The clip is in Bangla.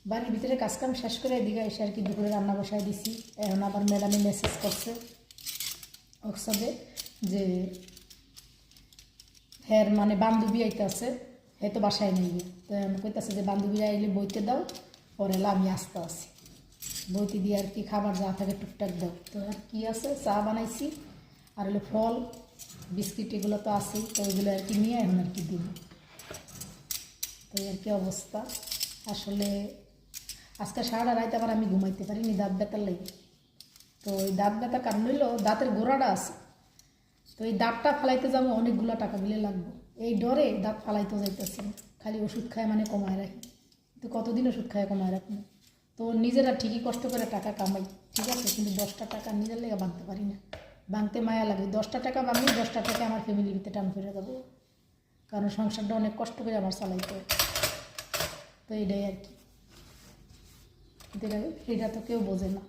বাড়ির ভিতরে কাজকাম শেষ করে এদিকে এসে আর কি দুপুরে রান্না বসায় দিছি। এখন আবার ম্যাডামে মেসেজ করছে হোয়াটসঅ্যাপে যে হ্যাঁ মানে বান্ধবী আইতেছে, হে তো বাসায় নেই। তো আমি কইতেছে যে বান্ধবীরা আইলে বইতে দাও, পরে আমি আসতে আসি বইতে দিয়ে আর কি খাবার যা থাকে টুকটাক দাও। তো আর কী আছে, চা বানাইছি আর হলো ফল বিস্কিট এগুলো তো আছেই, তো ওইগুলো আর কি নিয়ে এখন আর কি দিব। তো আর কি অবস্থা। আসলে আজকে সারা রাত আবার আমি ঘুমাইতে পারিনি দাঁত ব্যথার লাগে। তো ওই দাঁত ব্যথা কারণ হইলো দাঁতের গোড়াটা আছে, তো এই দাঁতটা ফালাইতে যাবো অনেকগুলো টাকা বিলে লাগবে, এই ডরে দাঁত ফালাইতে যাইতেছি না, খালি ওষুধ খায় মানে কমায় রাখি। তো কতদিন ওষুধ খায় কমায় রাখবো। তো নিজেরা ঠিকই কষ্ট করে টাকা কামাই, ঠিক আছে, কিন্তু 10টা টাকা নিজের লেগে ভাঙতে পারি না, ভাঙতে মায়া লাগে। 10টা টাকা ভাঙি, 10টা টাকা আমার ফ্যামিলির ভিতরে টান করে যাবো, কারণ সংসারটা অনেক কষ্ট করে আমার চালাইতে হয়। তো এটাই আর কি, এটা তো কেউ বোঝে না।